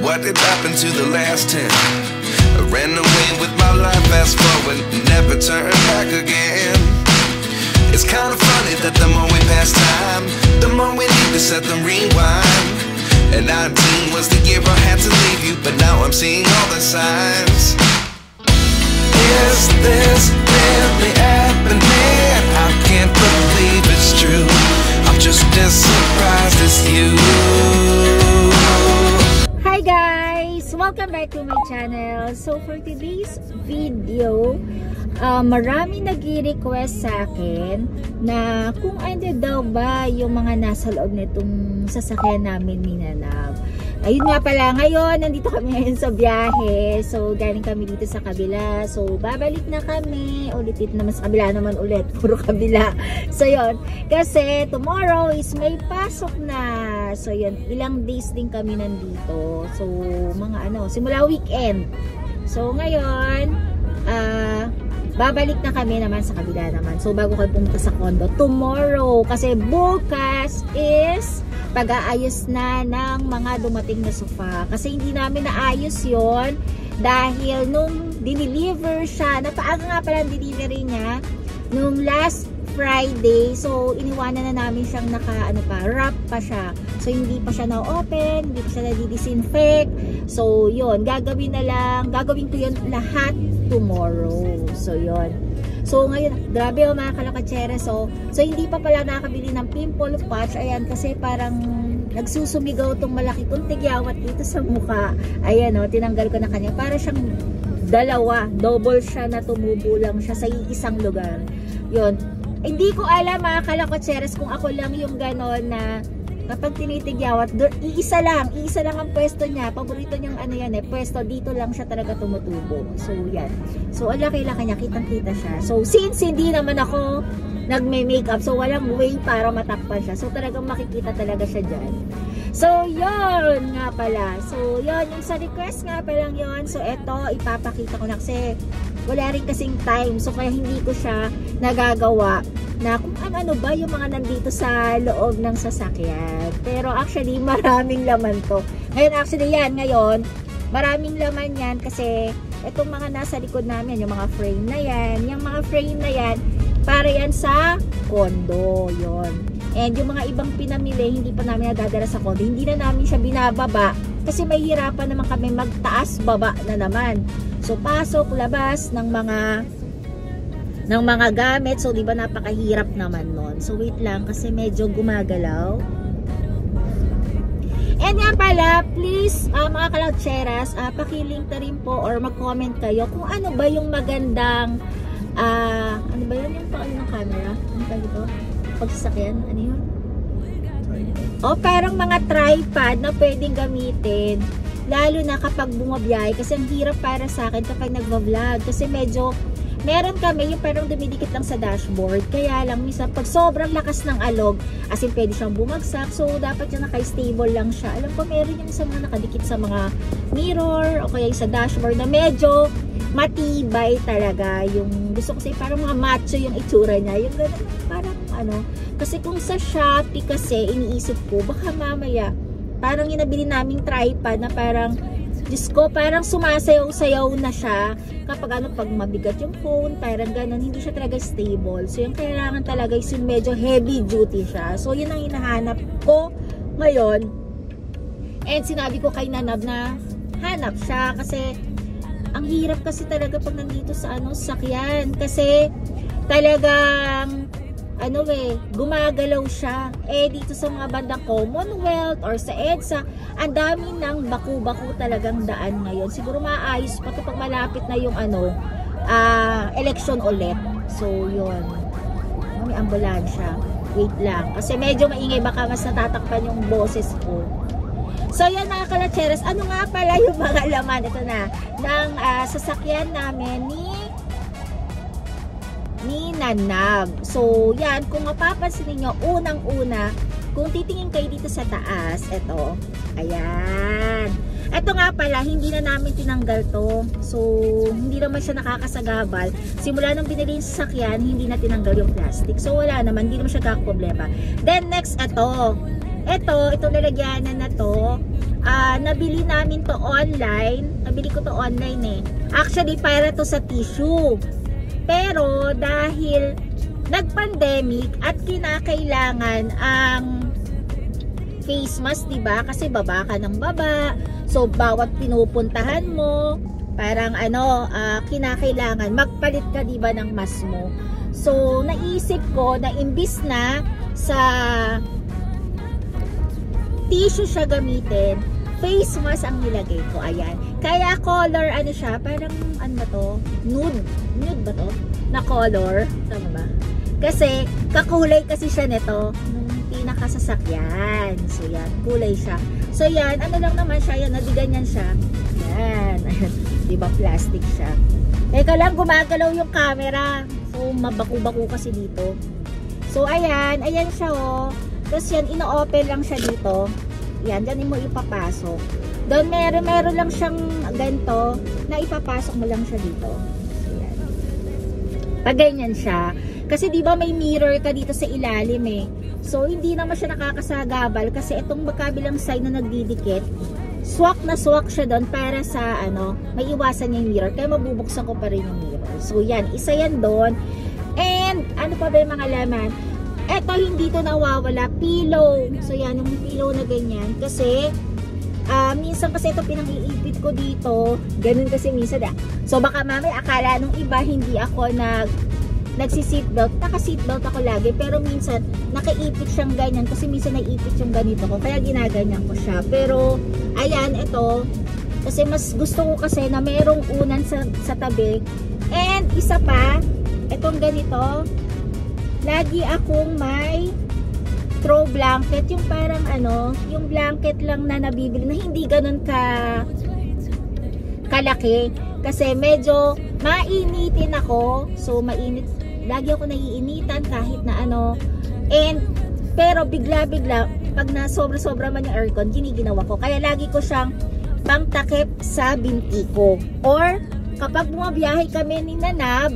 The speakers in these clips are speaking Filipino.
what did happen to the last 10? I ran away with my life, fast forward, never turn back again. It's kind of funny that the more we pass time, the more we need to set the rewind. And 19 was the year I had to leave you, but now I'm seeing all the signs. Is this really happening? I can't believe it's true. I'm just as surprised as you. Hi guys! Welcome back to my channel. So for today's video, marami nag-request sa akin na kung ano daw ba yung mga nasa loob nitong sasakyan namin ni Nanab. Ayun nga pala, ngayon nandito kami ngayon sa biyahe. So galing kami dito sa kabila. So babalik na kami. Ulit naman sa kabila naman ulit. Puro kabila. So yun. Kasi tomorrow is may pasok na. So yun. Ilang days din kami nandito. So mga simula weekend. So ngayon, babalik na kami naman sa kabila naman. So bago kayo pumunta sa condo tomorrow. Kasi bukas is pag-aayos na ng mga dumating na sofa. Kasi hindi namin naayos yon dahil nung dineliver siya, napaaga nga pala ang delivery niya nung last Friday. So iniwanan na namin siyang wrap pa siya. So hindi pa siya na-open, hindi pa siya na-disinfect. So yun, gagawin ko yun lahat tomorrow. So yun. So ngayon, grabe mga kalakatsere. So hindi pa pala nakakabili ng pimple patch. Ayan, kasi parang nagsusumigaw tong malaki kong tigyawat dito sa mukha. Ayan tinanggal ko na kanya. Para siyang dalawa, double siya na tumubo lang siya sa isang lugar. Yun. Hindi ko alam mga kalakotseres kung ako lang yung ganon na kapag tinitigyawat, iisa lang ang pwesto niya. Paborito niyang pwesto, dito lang siya talaga tumutubo. So yan. So ang laki-laki niya, kitang-kita siya. So since hindi naman ako nagme-makeup, so walang way para matakpan siya. So talagang makikita talaga siya dyan. So yun nga pala. So yun, yung sa request nga palang yun. So eto, ipapakita ko na kasi wala rin kasing time. So kaya hindi ko siya nagagawa na kung ano ba yung mga nandito sa loob ng sasakyan. Pero actually, maraming laman to. Ngayon, maraming laman yan kasi itong mga nasa likod namin, yung mga frame na yan, para yan sa condo, yon. And yung mga ibang pinamili, hindi pa namin nadadala sa condo, hindi na namin siya binababa kasi may hirapan naman kami magtaas baba na naman. So pasok, labas ng mga gamit. So di ba napakahirap naman nun. So wait lang kasi medyo gumagalaw. And nga pala, please mga kalakcheras, pakilink na rin po or mag-comment kayo kung ano ba yung magandang ano ba yun yung pakali ng camera? Ano tayo dito? Pagsasakyan? Ano yun? O parang mga tripod na pwedeng gamitin lalo na kapag bumabiyahe kasi ang hirap para sa akin kapag nagva-vlog kasi medyo meron kami yung parang dumidikit lang sa dashboard. Kaya lang, minsan, pag sobrang lakas ng alog, as in, pwede siyang bumagsak. So, dapat yung naka-stable lang siya. Alam ko, meron yung sa mga nakadikit sa mga mirror o kaya yung sa dashboard na medyo matibay talaga. Yung gusto ko kasi parang mga macho yung itsura niya. Yung gano'n, parang Kasi kung sa Shopee kasi, iniisip ko, baka mamaya, parang yung nabili naming tripod na parang Diyos ko, parang sumasayaw-sayaw na siya kapag pag mabigat yung phone, parang ganun, hindi siya talaga stable. So yung kailangan talaga is yung medyo heavy duty siya. So yun ang hinahanap ko ngayon. And sinabi ko kay Nanab na hanap siya kasi ang hirap kasi talaga pag nandito sa sakyan kasi talagang gumagalaw siya. Dito sa mga bandang Commonwealth or sa EDSA, ang dami ng baku-baku talagang daan ngayon. Siguro maayos pa ito pag malapit na yung election ulit. So, yun. May ambulansya. Wait lang. Kasi medyo maingay, baka mas natatakpan yung boses ko. So, yan mga kalakcheres. Ano nga pala yung mga laman? Ito na. Ng sasakyan namin ni Nanab. So, yan. Kung mapapansin niyo unang-una, kung titingin kayo dito sa taas, ito. Ayan. Ito nga pala, hindi na namin tinanggal to. So, hindi naman siya nakakasagabal. Simula nung binili yung sasakyan, hindi na tinanggal yung plastic. So, wala naman. Hindi naman siya kakaproblema. Then, next, ito. Ito nalagyanan na to. nabili namin to online. Nabili ko to online eh. Actually, para to sa tissue. Pero, dahil nag-pandemic at kinakailangan ang face mask, diba? Kasi baba ka ng baba. So, bawat pinupuntahan mo, parang kinakailangan magpalit ka, diba, ng mask mo. So, naisip ko na imbis na sa tissue siya gamitin, face mask ang nilagay ko. Ayan. Kaya color, siya, parang, ba to? Nude. Nude ba to? Na color. Tama ba? Kasi, kakulay kasi siya nito nung pinakasasakyan. So, yan. Kulay siya. So, yan. Ano lang naman siya. Yan. Nadiganyan siya. Yan. Diba? Plastic siya. Teka lang, gumagalaw yung camera. So, mabaku-baku kasi dito. So, ayan. Ayan siya, oh. Tapos yan, ino-open lang siya dito. Yan, dyan mo ipapasok. Doon, meron lang siyang ganito na ipapasok mo lang siya dito. So, yan. Pag ganyan siya. Kasi, di ba may mirror ka dito sa ilalim eh. So, hindi naman siya nakakasagabal kasi itong magkabilang side na nagdidikit, swak na swak siya doon para sa may iwasan niya yung mirror. Kaya mabubuksan ko pa rin yung mirror. So, yan. Isa yan doon. And, ano pa ba yung mga laman? Eto, hindi to nawawala. Pillow. So, yan. Yung pillow na ganyan. Kasi, minsan kasi ito pinang-iipit ko dito. Ganun kasi minsan. So, baka mamaya akala nung iba hindi ako nagsi-seatbelt. Naka-seatbelt ako lagi. Pero minsan, nakaipit siyang ganyan. Kasi minsan naiipit yung ganito ko. Kaya ginaganyan ko siya. Pero, ayan, ito. Kasi mas gusto ko kasi na merong unan sa tabi. And, isa pa, itong ganito, lagi akong may throw blanket. Yung parang yung blanket lang na nabibili na hindi ganun kalaki. Kasi medyo mainitin ako. So, mainit. Lagi ako naiinitan kahit na And, pero bigla-bigla, pag na sobra-sobra man yung aircon, giniginawa ko. Kaya lagi ko siyang pangtakip sa binti ko. Or, kapag bumabiyahe kami ni Nanab,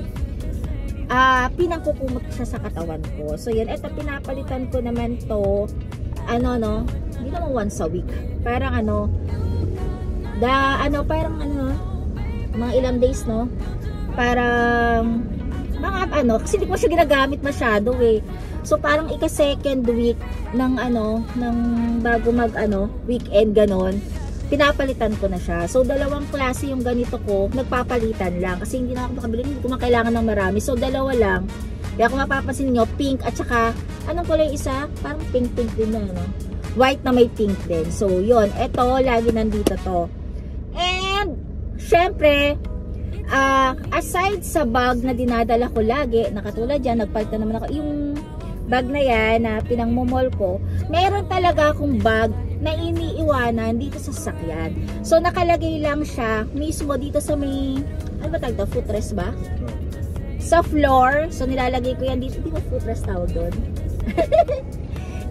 pinangkukumot siya sa katawan ko. So, yan. Eto, pinapalitan ko naman to, hindi naman once a week. Parang mga ilang days, no? Parang, kasi hindi ko siya ginagamit masyado, eh. So, parang ika-second week ng bago weekend, ganon. Pinapalitan ko na siya. So, dalawang klase yung ganito ko, nagpapalitan lang. Kasi hindi na ako makabili, hindi ko kailangan ng marami. So, dalawa lang. Kaya kung mapapansin nyo, pink at saka, anong kulay isa? Parang pink-pink din na, white na may pink din. So, yun. Ito, lagi nandito to. And, syempre, aside sa bag na dinadala ko lagi, nakatulad dyan, nagpalitan naman ako, yung bag na yan, na pinangmumol ko, meron talaga akong bag na iniiwanan dito sa sasakyan. So, nakalagay lang siya mismo dito sa may, footrest ba? Sa floor. So, nilalagay ko yan dito. Hindi ko footrest tawag doon.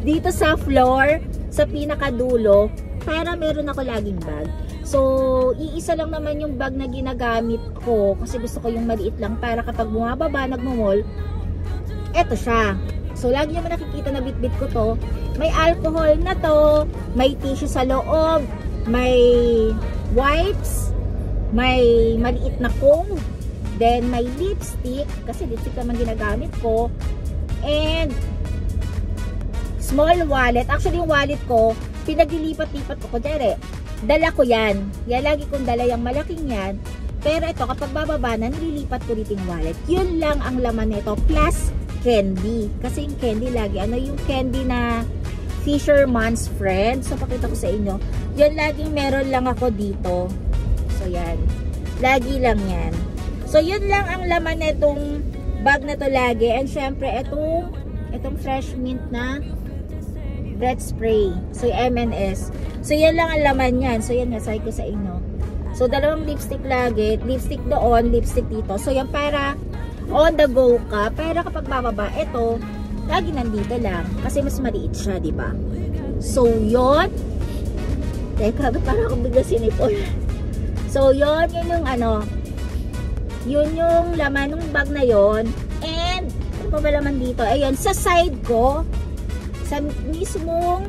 Dito sa floor, sa pinakadulo, para meron ako laging bag. So, iisa lang naman yung bag na ginagamit ko kasi gusto ko yung maliit lang para kapag bumababa, nagmumol, eto siya. So, lagi naman nakikita na bit-bit ko to. May alcohol na to, may tissue sa loob, may wipes, may maliit na comb, then may lipstick, kasi lipstick naman ginagamit ko, and small wallet. Actually, yung wallet ko, pinaglilipat-lipat ko. Kunyari, dala ko yan. Yan, lagi kong dala yung malaking yan. Pero ito, kapag bababa na, nililipat ko dito yung wallet. Yun lang ang laman nito, plus candy. Kasi yung candy lagi, yung candy na Fisherman's Friend. So, pakita ko sa inyo. Yan, laging meron lang ako dito. So, yan. Lagi lang yan. So, yun lang ang laman nitong bag na to lagi. And, syempre, itong fresh mint na breath spray. So, yung M&S. So, yan lang ang laman yan. So, yan nga, sabi ko sa inyo. So, dalawang lipstick lagi. Lipstick doon, lipstick dito. So, yan para on the go ka. Pero kapag bababa, ito, lagi nandito lang. Kasi mas maliit siya, diba? So, yun. Teka, parang akong bigla sinipol. So, yun yung yun yung laman ng bag na yun. And, ano pa ba laman dito? Ayun, sa side ko, sa mismong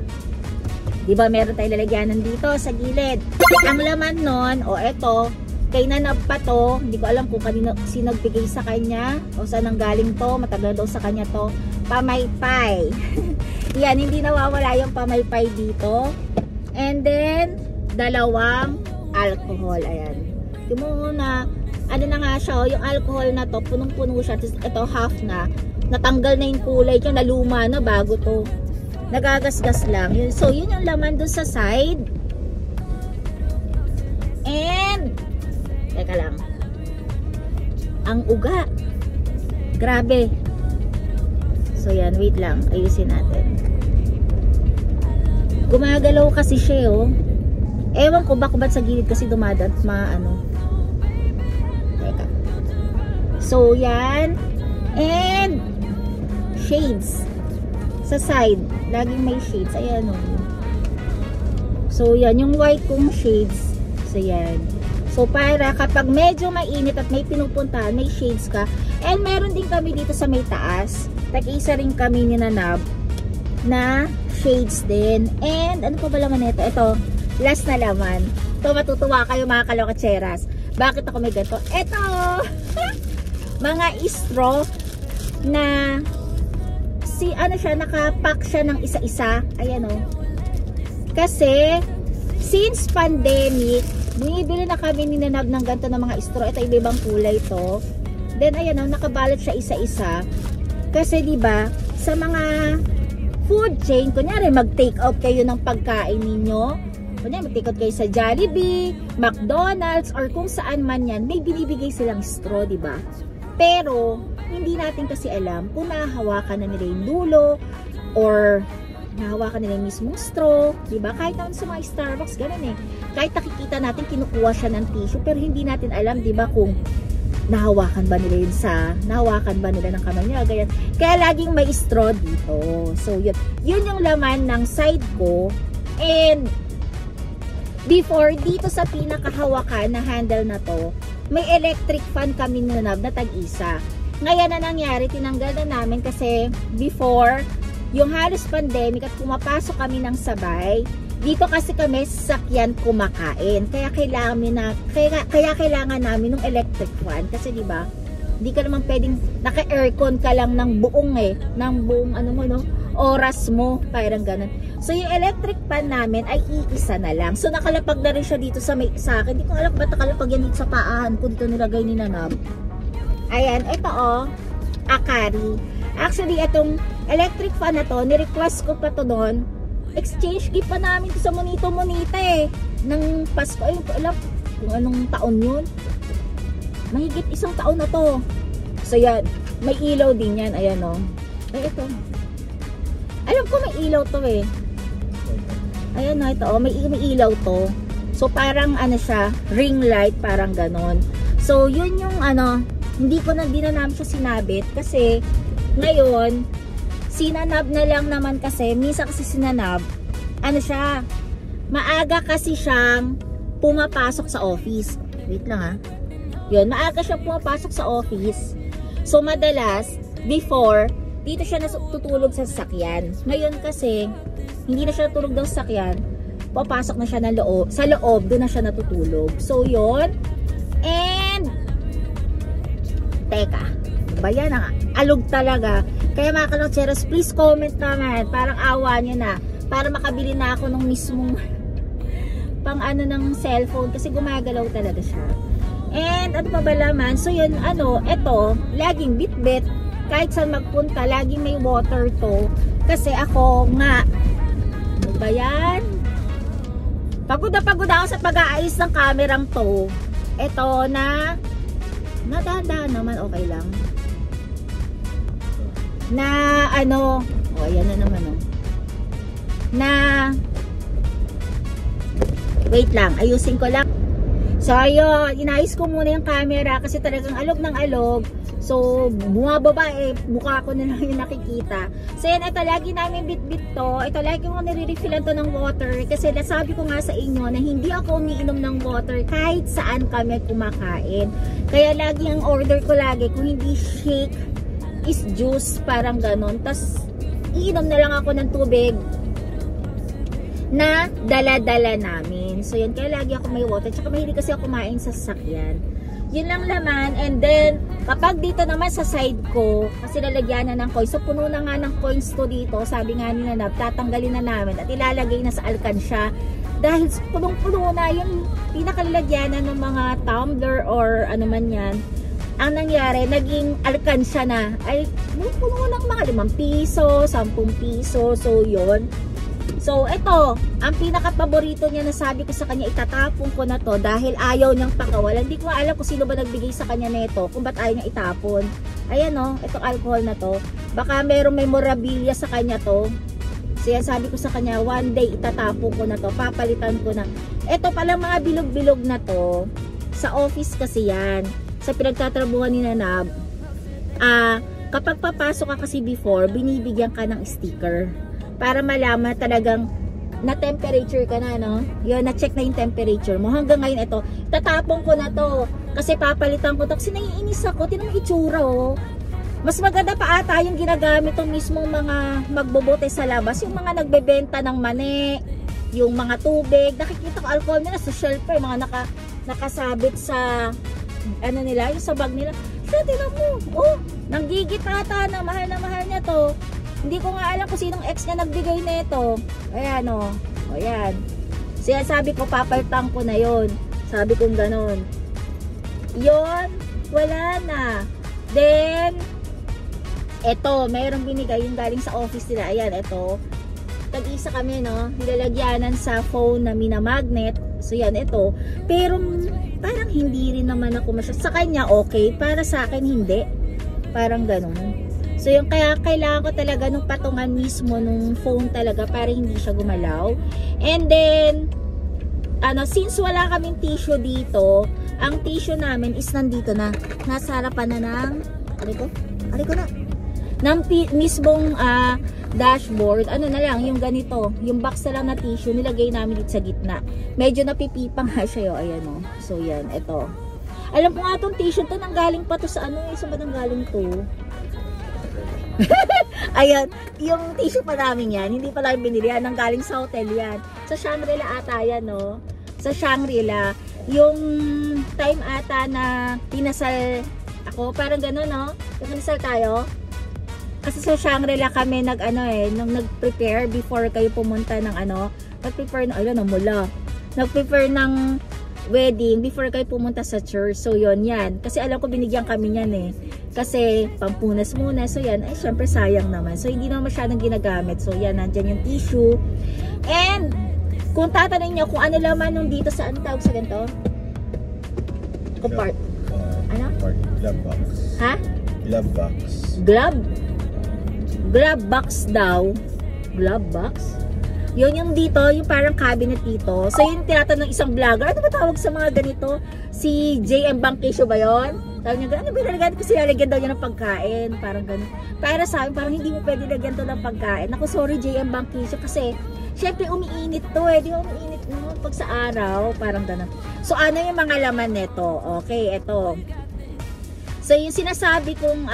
Di ba meron tayong lalagyanan dito sa gilid. Ang laman nun, o eto, kay Nanab pa to. Hindi ko alam kung kanino, sino nagbigay sa kanya o saan nang galing to. Matagal daw sa kanya to. Pamaypay. Yan, hindi nawawala yung pamaypay dito. And then, dalawang alcohol. Ayan. Yung muna, ano na nga siya, yung alcohol na to, punong-puno siya. Tapos ito, half na. Natanggal na yung kulay. Yung naluma na bago to. Nagagasgas lang. So, yun yung laman dun sa side. And, teka lang. Ang uga. Grabe. So, yan. Wait lang. Ayusin natin. Gumagalaw kasi siya, oh. Ewan ko ba't sa gilid kasi dumadaan. Teka. So, yan. And, shades. Sa side, laging may shades. Ayan, oh. So, yan. Yung white kong shades. So, yan. So, para kapag medyo mainit at may pinupuntahan, may shades ka. And meron din kami dito sa may taas. Tag-isa rin kami ni Nanab na shades din. And, ano pa ba laman ito? Ito, last na laman. Ito, matutuwa kayo mga kalokatseras. Bakit ako may ganito? Ito! Mga straw na ano siya, nakapack siya ng isa-isa. Ayan, oh. Kasi, since pandemic, bumibili na kami ni Nanab ng ganito ng mga straw. Ito, iba-ibang kulay to. Then, ayan, oh, nakabalot siya isa-isa. Kasi, diba, sa mga food chain, kunyari, mag-take out kayo ng pagkain ninyo. Kunyari, mag-take out kayo sa Jollibee, McDonald's, or kung saan man yan, may binibigay silang straw, diba? Pero, hindi natin kasi alam kung nahahawakan na nila yung dulo or nahahawakan nila yung mismong straw, diba? Kahit naman sa mga Starbucks, ganun eh. Kahit nakikita natin, kinukuha siya ng tissue, pero hindi natin alam, diba, kung nahawakan ba nila nahawakan ba nila ng kamay nila, ganyan. Kaya laging may straw dito. So, yun yung laman ng side ko. And, before, dito sa pinakahawakan na handle na to, may electric fan kami ni Nanab na tag-isa. Ngayon na nangyari, tinanggal na namin kasi before, yung halos pandemic at pumapasok kami ng sabay, dito kasi kami sasakyan kumakain. Kaya kailangan namin ng electric fan kasi 'di ba? Hindi ka naman pwedeng naka-aircon ka lang ng buong oras mo, parang ganun. So yung electric fan namin ay iisa na lang. So nakalapag na rin siya dito sa akin. Hindi ko alam ba't nakalapag yan dito sa paahan ko, dito nilagay ni Nanab. Ayan, ito oh, Akari. Actually, itong electric fan na to, ni-request ko pa to doon. Exchange gift pa namin to sa Monito-Monita eh. Nang Pasko, ayun ko alam kung anong taon yun. Mahigit 1 taon na to. So yan, may ilaw din yan. Ayan oh. Ay, ito. Alam ko may ilaw to eh. Ayan na ito oh, may ilaw to. So parang ano siya, ring light, parang ganon. So yun yung hindi na namin siya sinabit kasi ngayon sinanab na lang naman kasi minsan kasi sinanab siya, maaga kasi siyang pumapasok sa office. Wait lang ha. Yun, maaga siyang pumapasok sa office. So madalas before dito siya natutulog sa sasakyan. Ngayon kasi hindi na siya natutulog daw sa sasakyan, papasok na siya sa loob, doon na siya natutulog. So yun. And teka, ba yan ang alog talaga. Kaya mga kalokatseros, please comment naman. Parang awa nyo na. Para makabili na ako ng mismong pang ng cellphone. Kasi gumagalaw talaga siya. And ano pa ba laman? So yun, eto, laging bit-bit. Kahit saan magpunta, laging may water to. Kasi ako nga, ano ba yan? Pagod ako sa pag-aayos ng kamerang to. Eto na dahan-dahan naman, okay lang. Na ayan na naman wait lang, ayusin ko lang. So ayun, inayos ko muna yung camera kasi talagang alog ng alog. So bumababa mukha ko na lang yung nakikita. So yan, ito lagi namin bit-bit to. Ito lagi ko nire-refillan to ng water kasi nasabi ko nga sa inyo na hindi ako umiinom ng water kahit saan kami kumakain. Kaya lagi ang order ko lagi, kung hindi shake is juice, parang ganon. Tas iinom na lang ako ng tubig na dala-dala namin. So yun, kaya lagi ako may water. Tsaka mahilig kasi ako kumain sa sasakyan. Yun lang laman. And then, kapag dito naman sa side ko, kasi lalagyan na ng coins. So puno na nga ng coins to dito. Sabi nga ni Nanab, tatanggalin na namin at ilalagay na sa alkansya. Dahil punong-puno na yung pinakalalagyanan ng mga tumbler or ano man yan. Ang nangyari, naging alkansya na. Ay, puno ng mga 5 piso, 10 piso. So yun. So, ito, ang pinaka-paborito niya na sabi ko sa kanya, itatapon ko na to dahil ayaw niyang pakawalan. Hindi ko alam kung sino ba nagbigay sa kanya nito, kung ba't ayaw niya itapon. Ayan o, itong alcohol na to. Baka merong memorabilia sa kanya to. So, yan sabi ko sa kanya, one day itatapon ko na to, papalitan ko na. Ito palang mga bilog-bilog na to, sa office kasi yan. Sa pinagtatrabuhan ni Nanab, kapag papasok ka kasi before, binibigyan ka ng sticker. Para malaman talagang na temperature ka na, no? Yun, na-check na yung temperature mo. Hanggang ngayon, ito, tatapon ko na to. Kasi papalitan ko to. Kasi naiinis ako. Tinan mo itsura, oh. Mas maganda pa ata yung ginagamit ng mismong mga magbobote sa labas. Yung mga nagbebenta ng mani, yung mga tubig. Nakikita ko alcohol nila sa shelf, yung mga nakasabit sa, ano nila, yung sa bag nila. So, tinan mo, oh, nanggigit ata na mahal niya to. Hindi ko nga alam kung sinong ex niya nagbigay nito. Ayan o. O yan. So yan, sabi ko papalitan ko na yon. Sabi kong ganon. Yon. Wala na. Then, eto. Mayroong binigay yung galing sa office nila. Ayan, eto. Tag-isa kami, no. Nilalagyanan sa phone na minamagnet. So yan, eto. Pero parang hindi rin naman ako sa kanya okay. Para sa akin hindi. Parang ganon. So yung kaya kailangan ko talaga nung patungan mismo nung phone talaga para hindi siya gumalaw. And then since wala kaming tissue dito, ang tissue namin is nandito na. Nasa harapan na ng ng mismong dashboard. Ano na lang, yung ganito, yung box na lang na tissue nilagay namin dito sa gitna. Medyo napipipang nga siya, ayan o. So yan, ito. Alam ko nga tong tissue to nanggaling pa to sa isa ba nanggaling to? Ayan, yung tissue pa namin yan, hindi pa lang binili yan, nanggaling sa hotel yan. Sa Shangri-La ata yan, no? Sa Shangri-La, yung time ata na pinasal ako, parang gano'n, no? Pinasal tayo. Kasi sa Shangri-La kami nung nag-prepare before kayo pumunta ng nag-prepare ng wedding before kayo pumunta sa church. So yon yan. Kasi alam ko binigyan kami niyan eh. Kasi pampunas muna. So yan, ay syempre sayang naman. So hindi naman masyadong ginagamit. So yan, nandyan yung tissue. And kung tatanungin niyo kung ano laman nung dito sa tawag sa ganito? Glove box. Ha? Glove box. Glove box daw. Glove box? Yun yung dito, yung parang cabinet dito. So yun tinatanong ng isang vlogger. Ano ba tawag sa mga ganito? Si JM Bangkisyo ba yun? Tawag niya, ano ba nalagyan? Kasi nalagyan daw niya ng pagkain. Parang ganun. Para sa akin, parang hindi mo pwede lagyan to ng pagkain. Ako, sorry JM Bangkisyo. Kasi, syempre umiinit to eh. Di ba umiinit no? Pag sa araw, parang ganun. So ano yung mga laman nito? Okay, ito. So yung sinasabi kong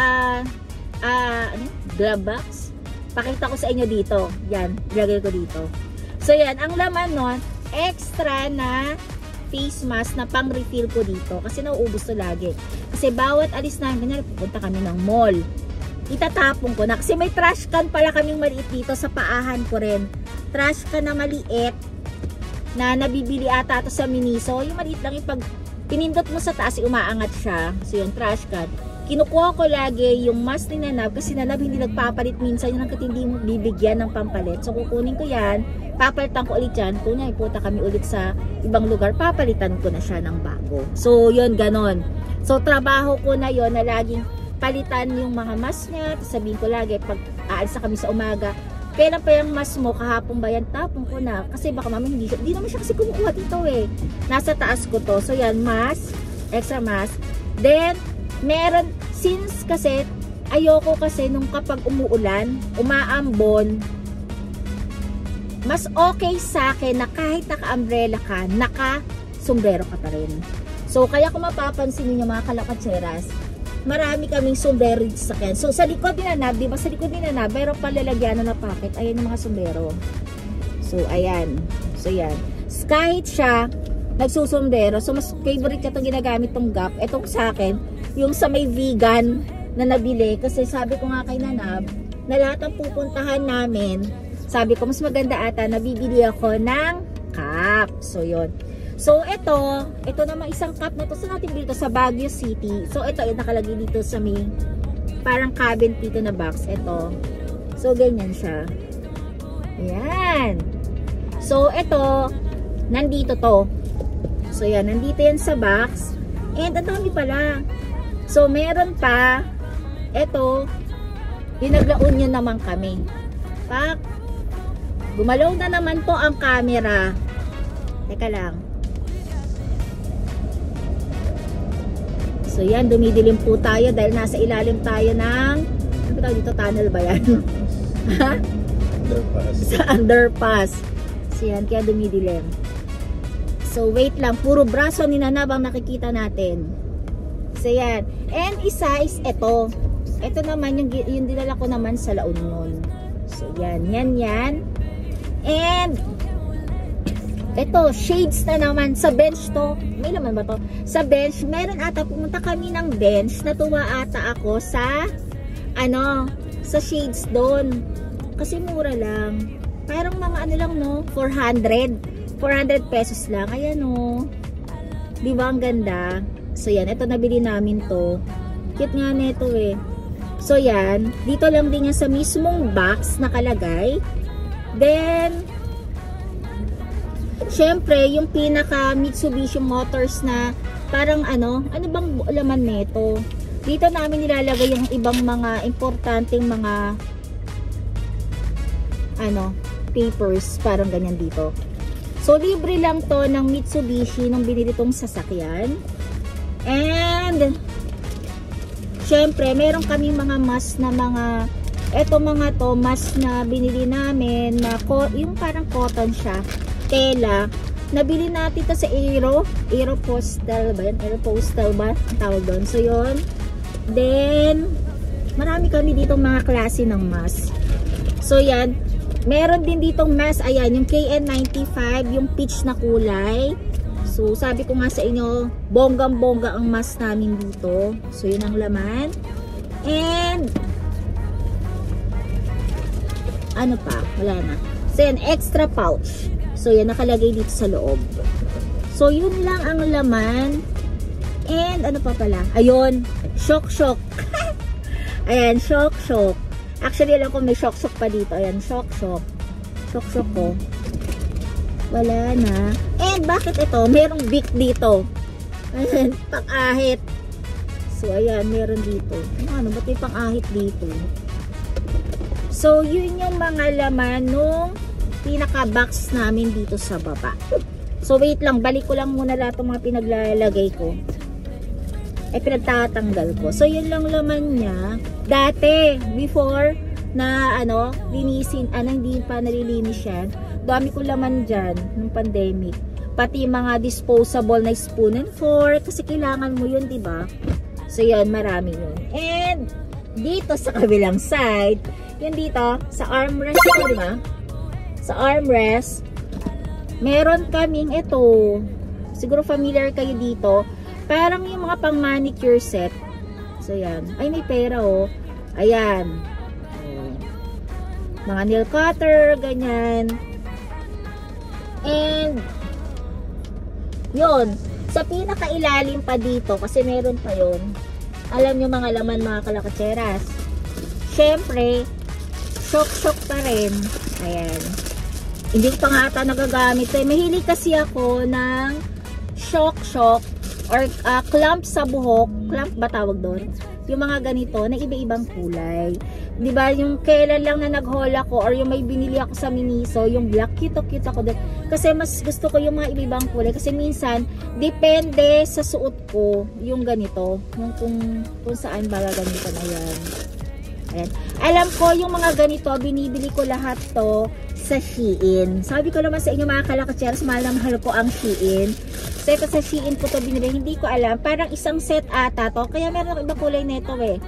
glove box. Pakita ko sa inyo dito. Yan, ilagay ko dito. So yan, ang laman nun, extra na face mask na pang refill ko dito. Kasi nauubos to lagi. Kasi bawat alis namin, kanya pupunta kami ng mall. Itatapon ko na. Kasi may trash can pala kaming maliit dito sa paahan ko rin. Trash can na maliit na nabibili ata ito sa Miniso. Yung maliit lang yung pag pinindot mo sa taas, umaangat siya. So yung trash can. Kinukuha ko lagi yung mask ni Nanab kasi Nanab hindi nagpapalit minsan yun hanggat hindi mo bibigyan ng pampalit. So kukunin ko yan, papalitan ko ulit yan. Kung punta kami ulit sa ibang lugar, papalitan ko na siya ng bago. So yun, ganon. So trabaho ko na yon na laging palitan yung mga mask niya. Sabihin ko lagi, pag aalis kami sa umaga, kailan pa yung mask mo, kahapon ba yan, tapon ko na. Kasi baka mami hindi naman siya kasi kumukuha dito eh. Nasa taas ko to. So yan, mask, extra mask. Then, meron, since kasi ayoko kasi nung kapag umuulan, umaambon, mas okay sa akin na kahit naka-umbrella ka, naka-sombrero ka pa rin. So kaya kung mapapansin niyo mga kalakatseras, marami kaming sombrero dito sa akin. So sa likod ni Nanab, diba sa likod ni Nanab, mayroon palalagyan na pocket. Ayan yung mga sombrero. So, ayan. So, yan. Kahit siya, nagsusundero. So, mas favorite ko itong ginagamit tong Gap. Itong sa akin, yung sa may vegan na nabili. Kasi sabi ko nga kay Nanab, na lahat ng pupuntahan namin, sabi ko, mas maganda ata, nabibili ako ng cup. So, yun. So, ito naman isang cup na to. Saan natin dito? Sa Baguio City. So, ito, nakalagay dito sa may parang cabin dito na box. Ito. So, ganyan siya. Ayan. So, ito, nandito to. So, yan. Nandito yan sa box. And, ang dami pala. So, meron pa. Ito, yung naglaon nyo naman kami. Pak. Gumalaw na naman po ang camera. Teka lang. So, yan. Dumidilim po tayo dahil nasa ilalim tayo ng, ano ba dito? Tunnel ba yan? Ha? Underpass. Sa underpass. So, yan. Kaya dumidilim. So, wait lang. Puro braso ni Nanab ang nakikita natin. So, yan. And isa is ito. Ito naman, yung dinala ko naman sa La Union. So, yan. Yan. And, ito, shades na naman. Sa bench to. May naman ba to? Sa bench, meron ata, pumunta kami ng bench. Natuwa ata ako sa, sa shades doon. Kasi mura lang. Parang mga ano lang, no? 400 pesos lang. Ayan, no? Di ba ang ganda? So, yan. Ito, nabili namin to. Cute nga nito, eh. So, yan. Dito lang din yan sa mismong box nakalagay. Then, syempre, yung pinaka Mitsubishi Motors na parang ano bang laman nito? Dito namin nilalagay yung ibang mga importanteng mga papers, parang ganyan dito. So, libre lang to ng Mitsubishi nung binili tong sasakyan. And, syempre, meron kami mga mask na mask na binili namin na yung parang cotton siya, tela. Nabili natin ito sa Aeropostal ba yan? Aeropostal ba ang tawag doon? So, yun. Then, marami kami dito mga klase ng mask. So, yan. Meron din ditong mask. Ayan, yung KN95, yung peach na kulay. So, sabi ko nga sa inyo, bonggang-bongga ang mask namin dito. So, yun ang laman. And, ano pa? Wala na. So, yan, extra pouch. So, yan, nakalagay dito sa loob. So, yun lang ang laman. And, ano pa pala? Ayun, shock. Ayan, shock. Actually, alam ko may shock pa dito. Ayan, shock. Shock ko. Wala na. And, bakit ito? Merong Bic dito. Ayan, pang-ahit. So, ayan, meron dito. Ano, ba't may pang-ahit dito? So, yun yung mga laman nung pinaka-box namin dito sa baba. So, wait lang. Balik ko lang muna lahat ng mga pinaglalagay ko. Pinagtatanggal ko. So, yun lang laman niya. Dati, before na, linisin, hindi pa nalilinis yan. Dami ko laman dyan, nung pandemic. Pati mga disposable na spoon and fork. Kasi kailangan mo yun, diba? So, yun. Marami yun. And, dito sa kabilang side, yun dito, sa armrest ko, diba? Sa armrest, meron kaming ito. Siguro familiar kayo dito. Parang yung mga pang manicure set. So, yan. Ay, may pera, oh. Ayan. Mga nail cutter, ganyan. And, yun. Sa pinakailalim pa dito, kasi meron pa yun. Alam nyo mga laman, mga kalakatseras. Syempre, shock pa rin. Ayan. Hindi ko pa nga ata nagagamit. Mahilig kasi ako ng shock or clamp sa buhok. Clamp ba tawag doon? Yung mga ganito na iba-ibang kulay. Diba, yung kailan lang na nag-haul ako or yung may binili ako sa Miniso, yung black, cute ako doon. Kasi mas gusto ko yung mga iba-ibang kulay. Kasi minsan, depende sa suot ko yung ganito. Yung kung saan ba ganito na yan. Ayan. Alam ko yung mga ganito, binibili ko lahat to sa Shein. Sabi ko naman sa inyo mga kalakatseras, mahal na mahal ko ang Shein. So ito sa Shein ko to binili, hindi ko alam. Parang isang set ata to. Kaya meron akong ibang kulay nito eh.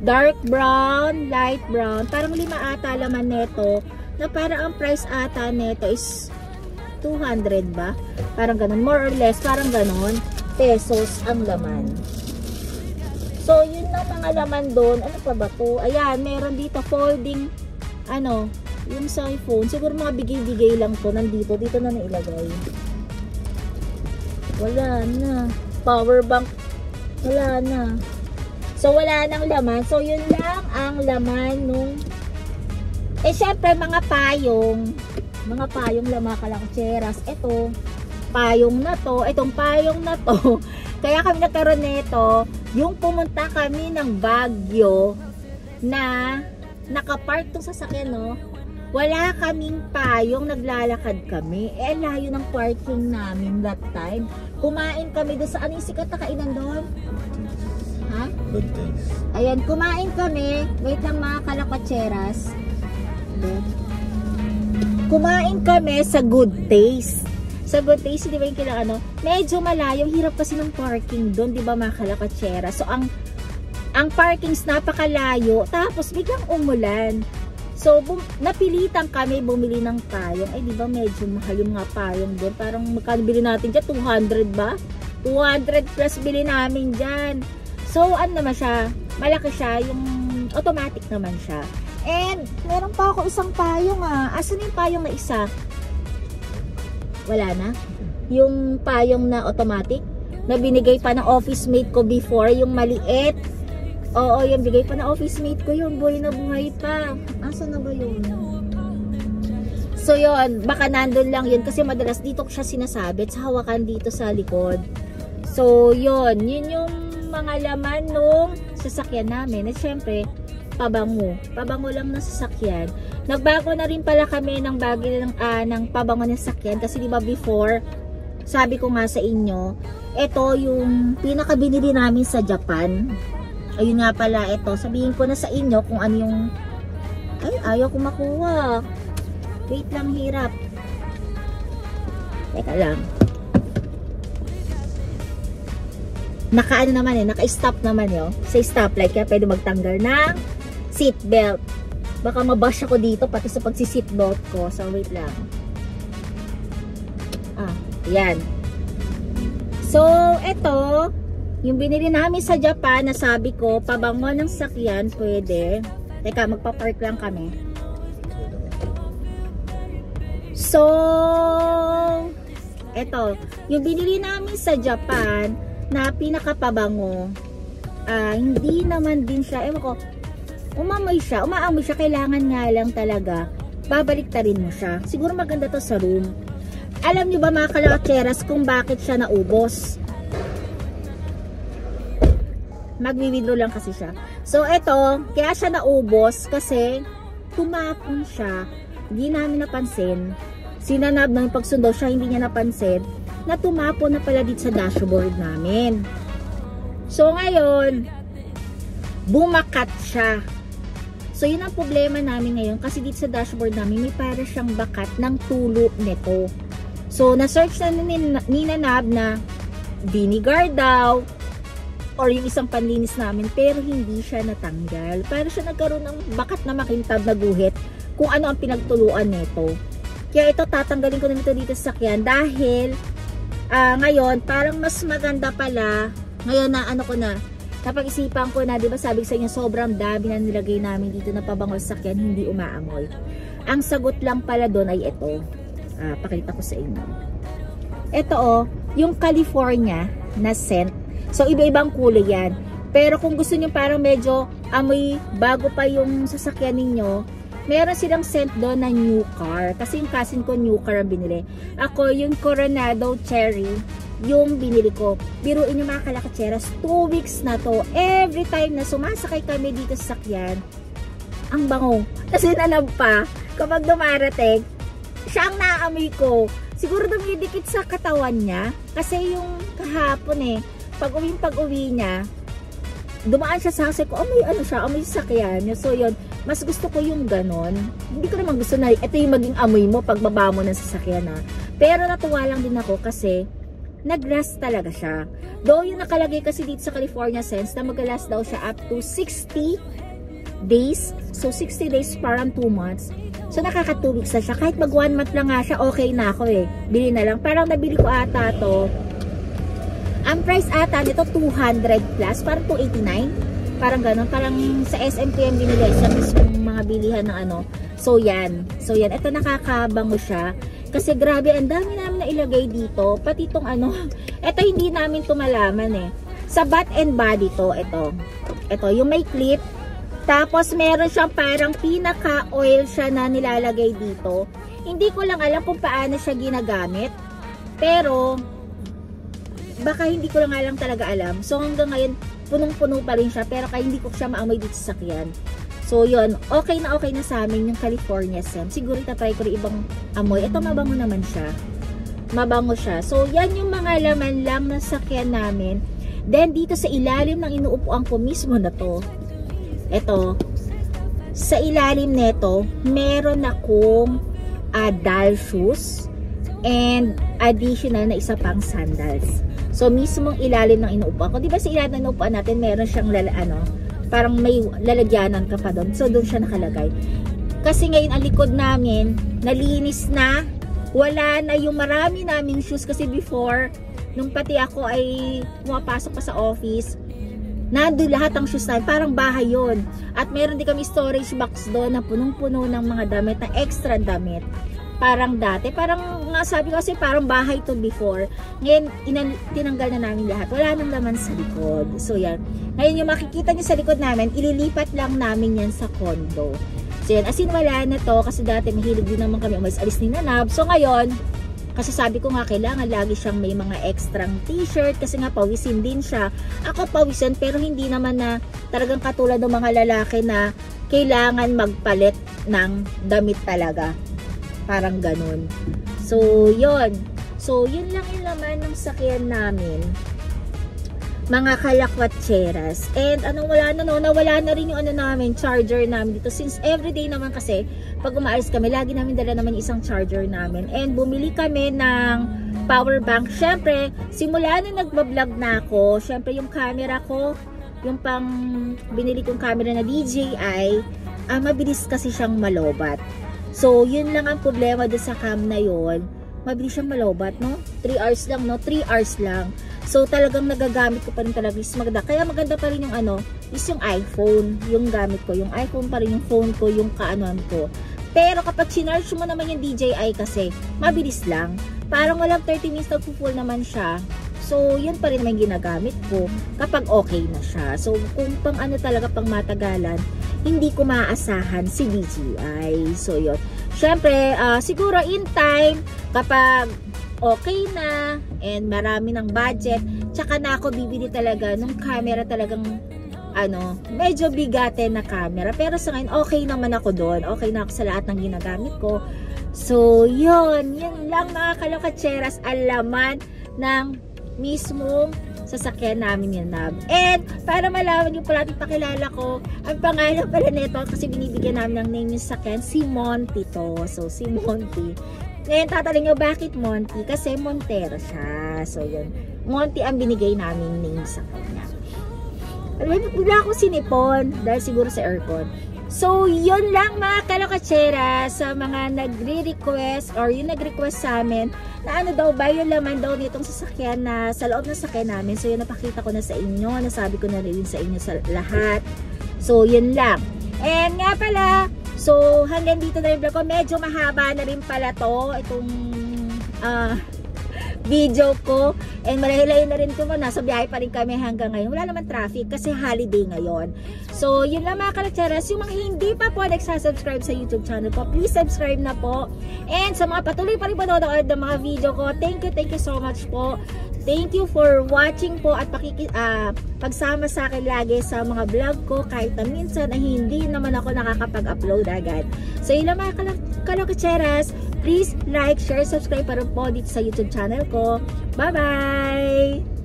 Dark brown, light brown. Parang 5 ata laman nito. na para ang price ata nito is 200 ba? Parang ganun, more or less, parang ganun, pesos ang laman. So, yun lang mga laman doon. Ano pa ba to? Ayan, meron dito folding, ano, yung cellphone. Siguro mga bigay-bigay lang to. Nandito, dito na nailagay. Wala na. Power bank, wala na. So, wala nang laman. So, yun lang ang laman nung syempre, mga payong lamakalacheras. Ito, payong na to. Itong payong na to. Kaya kami nagkaroon nito, yung pumunta kami ng Baguio na nakapark tong sasakyan, no? Wala kaming payong, naglalakad kami. Layo ng parking namin that time. Kumain kami doon sa, ano yung sikat na kainan doon? Ha? Good days. Ayan, kumain kami. Wait lang mga kalakatseras. Kumain kami sa Good Taste. Sa Good Taste, di ba yung kailangan, ano? Medyo malayo. Hirap kasi ng parking doon, di ba mga kalakatseras? So, ang parkings napakalayo. Tapos, biglang umulan. So, napilitan kami bumili ng payong. Di ba medyo mahal yung mga payong doon? Parang magkano bili natin dyan? 200 ba? 200 plus bili namin dyan. So, ano naman siya? Malaki siya. Yung automatic naman siya. And, meron pa ako isang payong Asan yung payong na isa? Wala na? Yung payong na automatic? Na binigay pa ng office mate ko before. Yung maliit. Oo, yung bigay pa ng office mate ko yun. Buhay na buhay pa. Asan na ba yun? So, yun. Baka nandun lang yun. Kasi madalas dito ko siya sinasabit sa hawakan dito sa likod. So, yun. Yun yung mga laman nung sasakyan namin. At syempre, pabango. Pabango lang ng sasakyan. Nagbago na rin pala kami ng ng pabango ng sasakyan. Kasi diba before, sabi ko nga sa inyo, ito yung pinakabinili namin sa Japan. Ayun nga pala ito. Sabihin ko na sa inyo kung ano yung... Ay, ayaw ko makuha. Wait lang, hirap. Teka lang. Naka-ano naman naka-stop naman yun. Sa stoplight, kaya pwede magtanggal ng seatbelt. Baka mabash ako dito pati sa pagsi-seatbelt ko. So, wait lang. Yan. So, ito, yung binili namin sa Japan na sabi ko, pabango ng sakyan, pwede. Teka, magpa-park lang kami. So, ito, yung binili namin sa Japan na pinakapabango, hindi naman din siya, ewan ko, umaamoy siya, kailangan nga lang talaga, babaliktarin mo siya. Siguro maganda to sa room. Alam nyo ba mga kalakatseras kung bakit siya naubos? Magwi-withdraw lang kasi siya. So, ito, kaya siya naubos kasi tumapon siya. Hindi namin napansin. Sinanab ng pagsundo siya, hindi niya napansin na tumapon na pala dito sa dashboard namin. So, ngayon, bumakat siya. So, yun ang problema namin ngayon kasi dito sa dashboard namin may para siyang bakat ng tulo nito. So, na-search na ni Nanab na vinegar daw or yung isang panlinis namin pero hindi siya natanggal. Para siya nagkaroon ng bakat na makintab na guhit kung ano ang pinagtuluan nito. Kaya ito, tatanggalin ko na dito sa sakyan dahil ngayon, parang mas maganda pala. Ngayon na ano ko na, napag-isipan ko na, di ba sabi sa inyo, sobrang dami na nilagay namin dito na pabango sa sakyan, hindi umaamoy. Ang sagot lang pala doon ay ito. Pakita ko sa inyo. Ito yung California na scent. So, iba-ibang kulay yan. Pero kung gusto nyo parang medyo amoy bago pa yung sasakyan ninyo, meron silang scent doon na new car. Kasi yung cousin ko new car ang binili. Ako yung Coronado Cherry yung binili ko. Biruin yung mga kalakatseras, 2 weeks na to. Every time na sumasakay kami dito sa sakyan, ang bango. Kasi nanab pa, kapag dumarating, siya ang naamoy ko. Siguro dumidikit sa katawan niya. Kasi yung kahapon pag-uwi niya, dumaan siya sa akin ko, amoy sakyan. So yun, mas gusto ko yung ganon. Hindi ko naman gusto na ito yung maging amoy mo pagbaba mo ng sasakyan Pero natuwa lang din ako kasi nag-last talaga siya. Though yung nakalagay kasi dito sa California Sense na mag-last daw siya up to 60 days. So 60 days parang 2 months. So nakaka 2 weeks na siya. Kahit mag 1 month lang nga siya, okay na ako eh. Bili na lang. Parang nabili ko ata to. Ang price ata nito 200 plus, parang 289. Parang gano'n. Parang sa SMPM binili sa mismong mga bilihan ng ano. So yan. Ito nakakabango siya. Kasi grabe, ang dami namin na ilagay dito. Pati itong ano. Ito hindi namin ito malaman eh. Sa Bath and Body to, ito yung may clip. Tapos meron siyang parang pinaka-oil siya na nilalagay dito. Hindi ko lang alam kung paano siya ginagamit. Pero baka hindi ko lang alam talaga alam. So hanggang ngayon, punong-puno pa rin siya. Pero kaya hindi ko siya maamoy dito sa sakyan. So yun, okay na sa amin yung California scent. Siguro itatry ko rin ibang amoy. Ito mabango naman siya. Mabango siya. So yan yung mga laman lang ng sakyan namin. Then dito sa ilalim ng inuupuan ko mismo na to. Ito, sa ilalim nito, meron akong doll shoes and additional na isa pang sandals. So, mismong ilalim ng inuupuan ko. Diba sa ilalim ng inuupuan natin, meron siyang parang may lalagyanan ka pa doon. So, doon siya nakalagay. Kasi ngayon, ang likod namin, nalinis na. Wala na yung marami naming shoes. Kasi before, nung pati ako ay pumapasok pa sa office, nandun lahat ang shoes namin, parang bahay yun. At meron din kami storage box doon na punong-puno ng mga damit, na extra damit. Parang dati, parang nga sabi ko kasi parang bahay to before. Ngayon, tinanggal na namin lahat. Wala nang laman sa likod. So yan. Ngayon yung makikita nyo sa likod namin, ililipat lang namin yan sa condo. So yan, as in wala na to kasi dati mahilig din naman kami umalis-alis ni Nanab. So ngayon, kasi sabi ko nga kailangan lagi siyang may mga extrang t-shirt kasi nga pawisin din siya. Ako pawisin pero hindi naman na talagang katulad ng mga lalaki na kailangan magpalit ng damit talaga. Parang ganun. So, yun. So, yun lang yung laman ng sakyan namin. Mga kalakwatseras. And wala na rin yung namin, charger namin dito. Since everyday naman kasi, pag umaalis kami, lagi namin dala naman yung isang charger namin. And bumili kami ng power bank. Syempre, simula na nagbablog na ako, syempre yung camera ko, yung pang binili kong camera na DJI, mabilis kasi siyang malobat. So, yun lang ang problema doon sa cam na yun. Mabilis siyang malobat, no? 3 hours lang, no? 3 hours lang. So, talagang nagagamit ko pa rin talaga is maganda. Kaya maganda pa rin yung is yung iPhone. Yung gamit ko. Yung iPhone pa rin yung phone ko, yung kaanoan ko. Pero kapag sinarge mo naman yung DJI kasi, mabilis lang. Parang walang 30 minutes na full naman siya. So, yun pa rin naman ginagamit ko kapag okay na siya. So, kung pang talaga, pang matagalan, hindi ko maaasahan si DJI. So, yun. Syempre, siguro in time, kapag okay na and marami ng budget, tsaka na ako bibili talaga nung camera talagang medyo bigate na camera. Pero sa ngayon, okay naman ako doon. Okay na ako sa lahat ng ginagamit ko. So, yun lang mga kalokatseras, alaman ng mismong sasakyan namin yung Nab. And para malaman yung pala pakilala ko, ang pangalan pala nito kasi binibigyan namin ng name yung sasakyan, si Monty to. So, si Monty. Ngayon, tatanungin nyo, bakit Monty? Kasi Montero siya. So, yun. Monty ang binigay namin name sa kanya. Alam mo, bigla akong sinipon dahil siguro sa aircon. So, yun lang mga kalokatsera sa mga nagre-request or yung nag-request sa amin na daw ba yung laman daw nitong sasakyan na sa loob ng sasakyan namin. So, yun napakita ko na sa inyo. Nasabi ko na rin sa inyo sa lahat. So, yun lang. And nga pala, so, hanggang dito na yung vlog ko. Medyo mahaba na rin pala to. Itong video ko. And malahilayo na rin ko mo. Nasa biyahe pa rin kami hanggang ngayon. Wala naman traffic kasi holiday ngayon. So, yun lang mga kalakteras. Yung mga hindi pa po nagsasubscribe sa YouTube channel ko, please subscribe na po. And sa mga patuloy pa rin panonood ng mga video ko, thank you so much po. Thank you for watching po at pagsama sa akin lagi sa mga vlog ko kahit na minsan ay hindi naman ako nakakapag-upload agad. So, yun lang mga kalakteras. Please like, share, subscribe para po dito sa YouTube channel ko. Bye-bye!